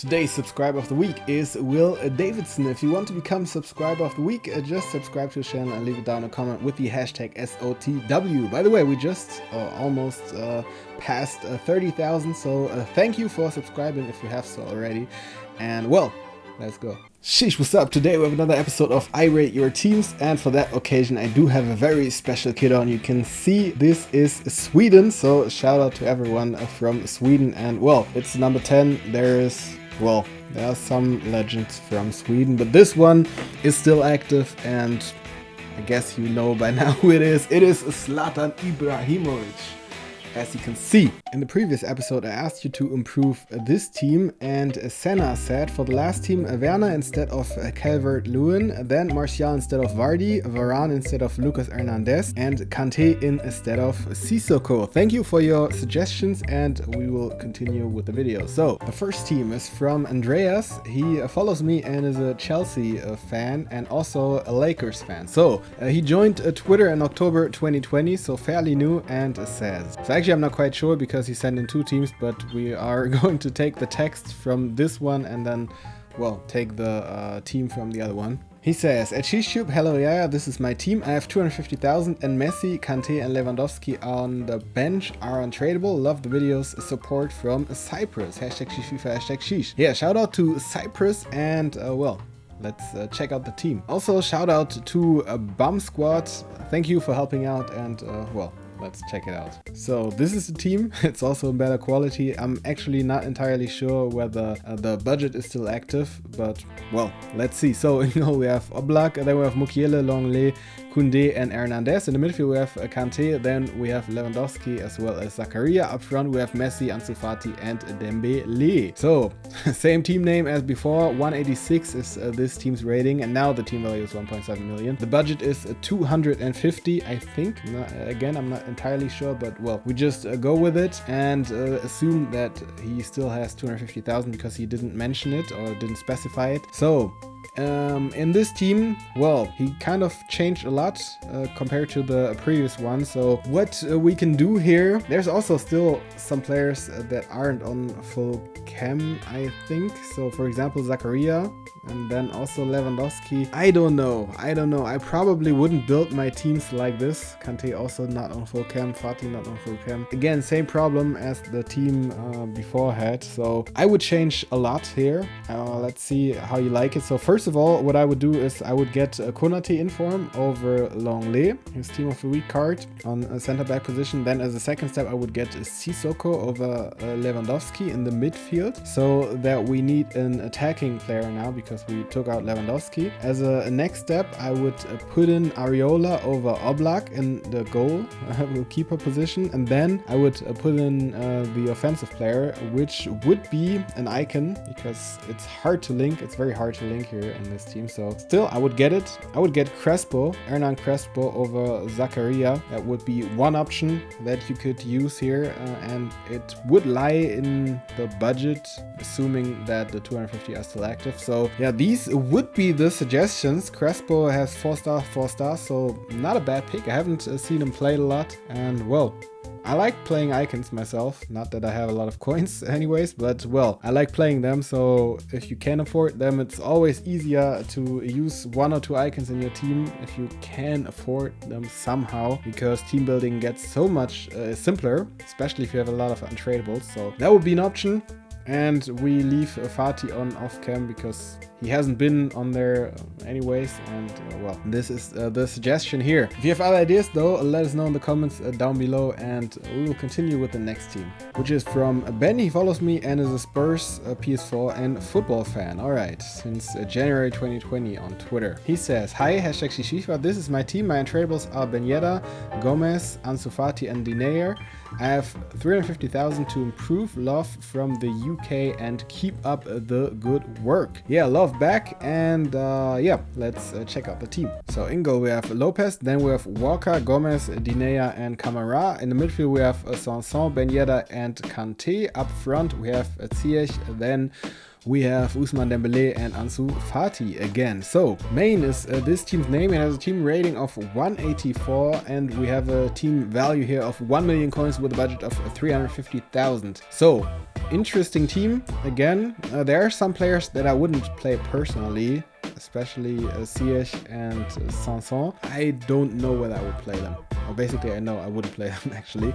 Today's subscriber of the week is Will Davidson. If you want to become subscriber of the week, just subscribe to the channel and leave it down a comment with the hashtag SOTW. By the way, we just almost passed 30,000, so thank you for subscribing if you have so already. And well, let's go. Sheesh, what's up? Today we have another episode of I Rate Your Teams, and for that occasion I do have a very special kit on. You can see this is Sweden, so shout out to everyone from Sweden. And well, it's number 10. There are some legends from Sweden, but this one is still active, and I guess you know by now who it is. It is Zlatan Ibrahimovic. As you can see, in the previous episode I asked you to improve this team, and Senna said for the last team Werner instead of Calvert-Lewin, then Martial instead of Vardy, Varane instead of Lucas Hernandez, and Kante instead of Sissoko. Thank you for your suggestions, and we will continue with the video. So the first team is from Andreas. He follows me and is a Chelsea fan and also a Lakers fan. So he joined Twitter in October 2020, so fairly new, and says, actually, I'm not quite sure because he sent in two teams, but we are going to take the text from this one and then, well, take the team from the other one. He says, at Sheesh, hello YAYA, this is my team. I have 250,000 and Messi, Kante and Lewandowski on the bench are untradeable. Love the videos. Support from Cyprus. Hashtag Sheesh FIFA, hashtag Sheesh. Yeah, shout out to Cyprus, and well, let's check out the team. Also, shout out to Bum Squad. Thank you for helping out, and well, let's check it out. So this is the team. It's also in better quality. I'm actually not entirely sure whether the budget is still active, but well, let's see. So you know, we have Oblak, then we have Mukiele, Longley, Koundé and Hernandez. In the midfield we have Kante, then we have Lewandowski as well as Zakaria. Up front we have Messi, Ansu Fati and Dembele. So same team name as before. 186 is this team's rating, and now the team value is 1.7 million. The budget is 250, I think. Again, I'm not entirely sure, but well, we just go with it and assume that he still has 250,000 because he didn't mention it or didn't specify it. So in this team, well, he kind of changed a lot compared to the previous one. So what we can do here, there's also still some players that aren't on full chem, I think. So for example, Zakaria, and then also Lewandowski. I don't know. I probably wouldn't build my teams like this. Kante also not on full chem, Fati not on full chem. Again, same problem as the team before had. So I would change a lot here. Let's see how you like it. So first of all, what I would do is I would get Konate in form over Longley, his team of the week card on a center back position. Then as a second step, I would get Sissoko over Lewandowski in the midfield, so that we need an attacking player now because we took out Lewandowski. As a next step, I would put in Areola over Oblak in the goalkeeper position, and then I would put in the offensive player, which would be an icon, because it's hard to link. It's very hard to link here in this team. So still, I would get it. I would get Crespo, Hernan Crespo over Zakaria. That would be one option that you could use here, and it would lie in the budget, assuming that the 250 are still active. So yeah, these would be the suggestions. Crespo has 4 stars, so not a bad pick. I haven't seen him played a lot, and well, I like playing icons myself. Not that I have a lot of coins anyways, but well, I like playing them. So if you can afford them, it's always easier to use 1 or 2 icons in your team if you can afford them somehow, because team building gets so much simpler, especially if you have a lot of untradables. So that would be an option. And we leave Fati on off cam because he hasn't been on there anyways, and well, this is the suggestion here. If you have other ideas though, let us know in the comments down below, and we will continue with the next team, which is from Ben. He follows me and is a Spurs, PS4 and football fan. Alright, since January 2020 on Twitter. He says, hi, hashtag Sheesh, this is my team. My untradables are Ben Yedder, Gomez, Ansu Fati and Dinayer. I have 350,000 to improve. Love from the UK and keep up the good work. Yeah, love back, and yeah, let's check out the team. So in goal we have Lopez, then we have Walker, Gomez, Dinea and Camara. In the midfield we have Sanson, Ben Yedder and Kante. Up front we have Ziyech, then we have Ousmane Dembele and Ansu Fati again. So main is this team's name. It has a team rating of 184, and we have a team value here of 1 million coins with a budget of 350,000. So interesting team. Again, there are some players that I wouldn't play personally, especially Sheesh and Sanson. I don't know whether I would play them. Well, basically, I know I wouldn't play them actually.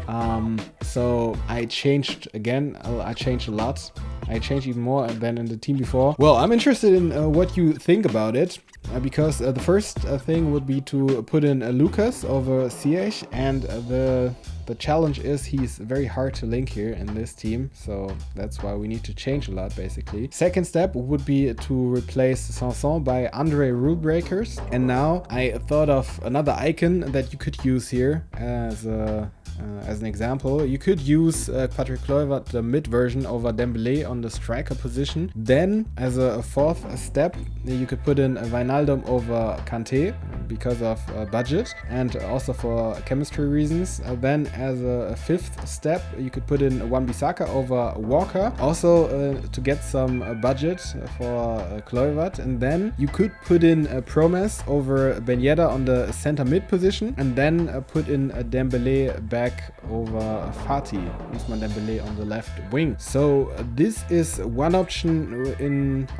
So I changed again. I changed a lot. I changed even more than in the team before. Well, I'm interested in what you think about it. Because the first thing would be to put in Lucas over Sheesh, and the challenge is he's very hard to link here in this team, so that's why we need to change a lot basically. Second step would be to replace Sanson by Andre Rule Breakers, and now I thought of another icon that you could use here as an example. You could use Patrick Kluivert, the mid version, over Dembele on the striker position. Then, as a fourth step, you could put in Wijnaldum over Kanté because of budget and also for chemistry reasons. Then, as a fifth step, you could put in Wan-Bissaka over Walker, also to get some budget for Kluivert. And then you could put in Promes over Ben Yedder on the center mid position, and then put in Dembele back over Fati, Ousmane Dembele on the left wing. So this is one option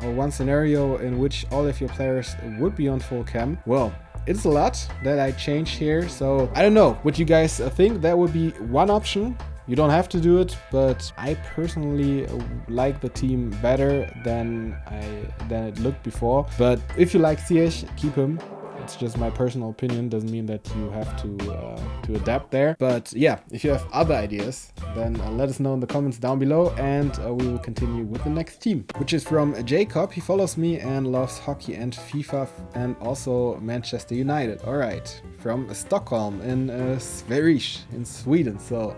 or one scenario in which all of your players would be on full cam. Well, it's a lot that I changed here, so I don't know what you guys think. That would be one option. You don't have to do it, but I personally like the team better than it looked before. But if you like Sheesh, keep him. It's just my personal opinion, doesn't mean that you have to adapt there. But yeah, if you have other ideas, then let us know in the comments down below, and we will continue with the next team, which is from Jacob. He follows me and loves hockey and FIFA and also Manchester United. All right, from Stockholm in Sveriges in Sweden. So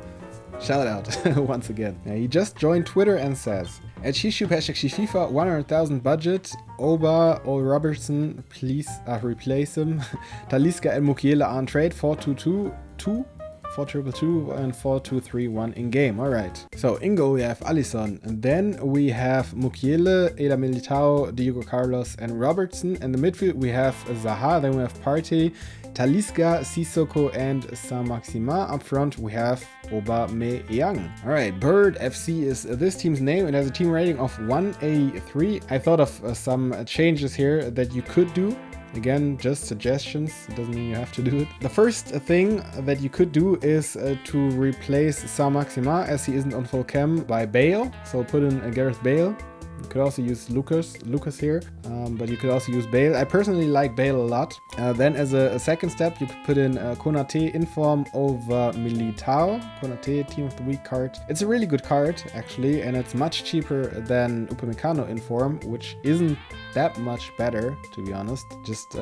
shout out once again. He just joined Twitter and says, at Sheesh #FIFA 100,000 budget, Oba or Robertson, please replace him. Talisca and Mukiele on trade 4-2-2, 4-2-2 and 4-2-3-1 in game. Alright. So in goal we have Alisson, and then we have Mukiele, Eder Militao, Diego Carlos and Robertson. In the midfield we have Zaha, then we have Partey, Talisca, Sissoko and Saint-Maximin. Up front we have Aubameyang. Alright, Bird FC is this team's name. It has a team rating of 183. I thought of some changes here that you could do. Again, just suggestions, it doesn't mean you have to do it. The first thing that you could do is to replace Saint-Maximin, as he isn't on full cam, by Bale. So put in Gareth Bale. You could also use Lucas here, but you could also use Bale. I personally like Bale a lot. Then as a second step, you could put in Konate in form over Militao. Konate, Team of the Week card. It's a really good card, actually, and it's much cheaper than Upamecano in form, which isn't that much better, to be honest. Just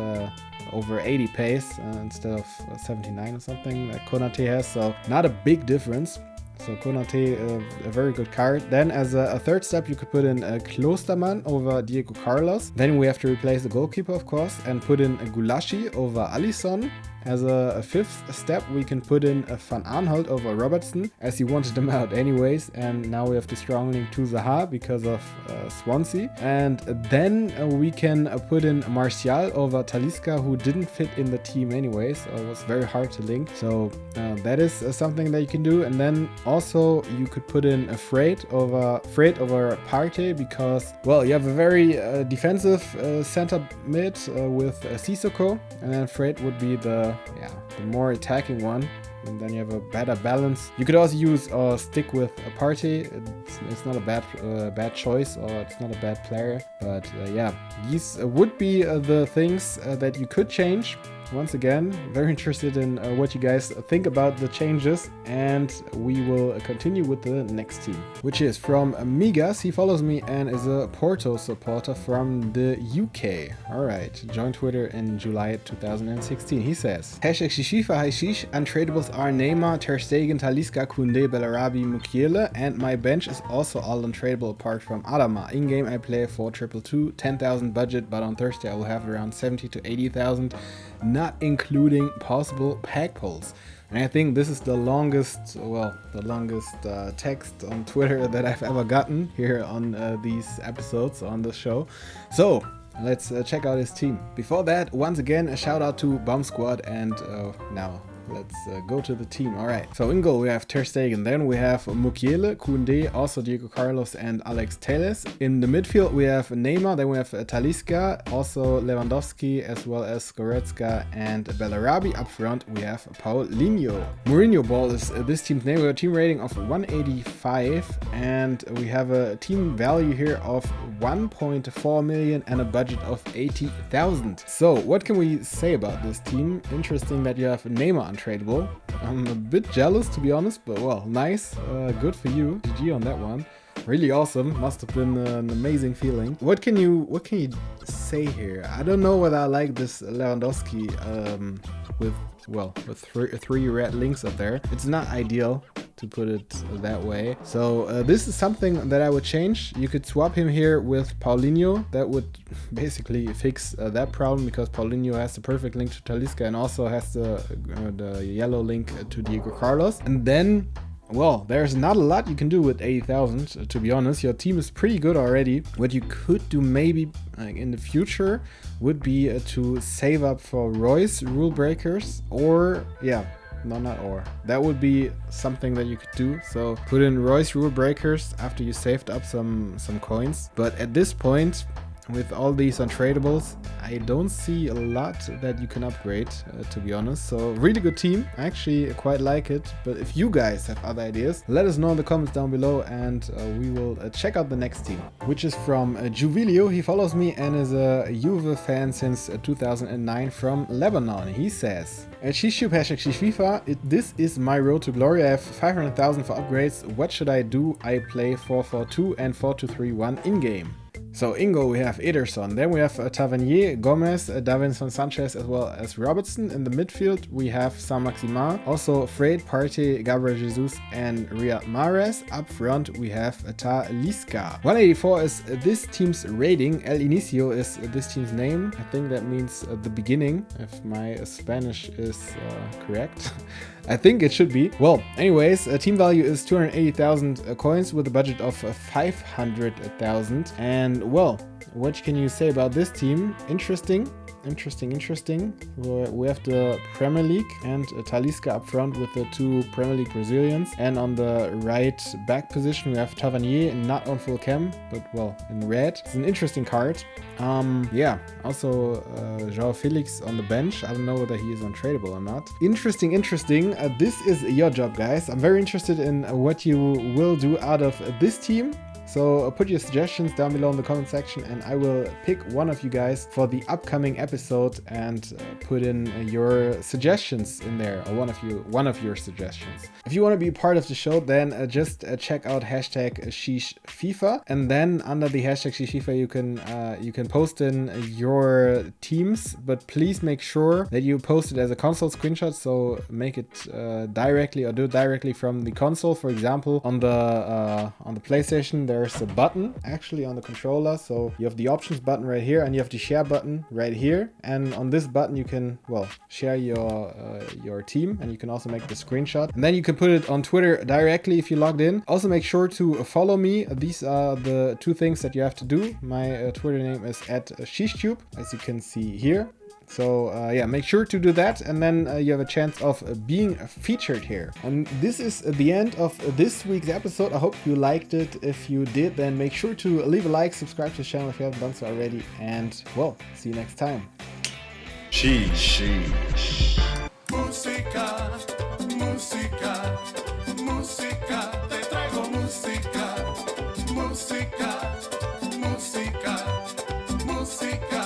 over 80 pace instead of 79 or something that Konate has, so not a big difference. So Konate, a very good card. Then as a third step, you could put in Klostermann over Diego Carlos. Then we have to replace the goalkeeper, of course, and put in Gulashi over Alisson. As a fifth step, we can put in Van Aanholt over Robertson, as he wanted them out anyways. And now we have the strong link to Zaha because of Swansea. And then we can put in Martial over Talisca, who didn't fit in the team anyways. So it was very hard to link. So that is something that you can do. And then also you could put in Fred over Partey, because, well, you have a very defensive center mid with Sissoko, and then Fred would be the more attacking one, and then you have a better balance. You could also use or stick with a Partey. It's not a bad choice, or it's not a bad player, but yeah, these would be the things that you could change. Once again, very interested in what you guys think about the changes, and we will continue with the next team, which is from Migas. He follows me and is a Porto supporter from the UK. Alright, joined Twitter in July 2016. He says, #FIFA Sheesh, untradables are Neymar, Ter Stegen, Talisca, Koundé, Bellarabi, Mukiele, and my bench is also all untradeable apart from Adama. In game I play for 4-2-2, 10,000 budget, but on Thursday I will have around 70 to 80,000. Not including possible pack pulls. And I think this is the longest text on Twitter that I've ever gotten here on these episodes on the show. So let's check out his team. Before that, once again, a shout out to Bomb Squad and now let's go to the team. All right, so in goal we have Ter Stegen, then we have Mukiele, Koundé, also Diego Carlos and Alex Telles. In the midfield we have Neymar, then we have Talisca, also Lewandowski, as well as Goretzka and Bellarabi. Up front we have Paulinho. Mourinho ball is this team's name. We have a team rating of 185 and we have a team value here of 1.4 million and a budget of 80,000. So what can we say about this team? Interesting that you have Neymar untradeable. I'm a bit jealous, to be honest, but well, nice. Good for you. GG on that one. Really awesome. Must have been an amazing feeling. What can you say here? I don't know whether I like this Lewandowski with three red links up there. It's not ideal, to put it that way. So this is something that I would change. You could swap him here with Paulinho. That would basically fix that problem, because Paulinho has the perfect link to Talisca and also has the yellow link to Diego Carlos. And then, well, there's not a lot you can do with 80,000, to be honest. Your team is pretty good already. What you could do maybe in the future would be to save up for Royce rule breakers, or that would be something that you could do. So put in Royce rule breakers after you saved up some coins. But at this point, with all these untradables, I don't see a lot that you can upgrade, to be honest. So really good team. I actually quite like it. But if you guys have other ideas, let us know in the comments down below, and we will check out the next team, which is from Juvilio. He follows me and is a Juve fan since 2009 from Lebanon. He says, Sheesh, hashtag Sheesh FIFA. This is my road to glory. I have 500,000 for upgrades. What should I do? I play 4-4-2 and 4-2-3-1 in-game. So in goal we have Ederson, then we have Tavernier, Gomez, Davinson Sanchez, as well as Robertson. In the midfield we have Saint-Maximin, also Fred, Partey, Gabriel Jesus and Riyad Mahrez. Up front we have Talisca. 184 is this team's rating. El Inicio is this team's name. I think that means the beginning, if my Spanish is correct. I think it should be. Well, anyways, team value is 280,000 coins with a budget of 500,000. And well, what can you say about this team? Interesting. We have the Premier League and Talisca up front with the two Premier League Brazilians. And on the right back position we have Tavernier, not on full chem, but well, in red. It's an interesting card. Yeah, also João Felix on the bench. I don't know whether he is untradeable or not. Interesting. This is your job, guys. I'm very interested in what you will do out of this team. So put your suggestions down below in the comment section, and I will pick one of you guys for the upcoming episode and put in your suggestions in there, or one of your suggestions. If you want to be part of the show, then just check out hashtag Sheesh FIFA, and then under the hashtag Sheesh FIFA you can post in your teams, but please make sure that you post it as a console screenshot. So make it directly, or do it directly from the console. For example, on the PlayStation, there's a button actually on the controller. So you have the options button right here, and you have the share button right here. And on this button you can, well, share your team, and you can also make the screenshot. And then you can put it on Twitter directly if you logged in. Also make sure to follow me. These are the two things that you have to do. My Twitter name is @SheeshTube, as you can see here. So yeah, make sure to do that, and then you have a chance of being featured here. And this is the end of this week's episode. I hope you liked it. If you did, then make sure to leave a like, subscribe to the channel if you haven't done so already, and well, see you next time. Sheesh. Música, música, música, te traigo música, música, música, música.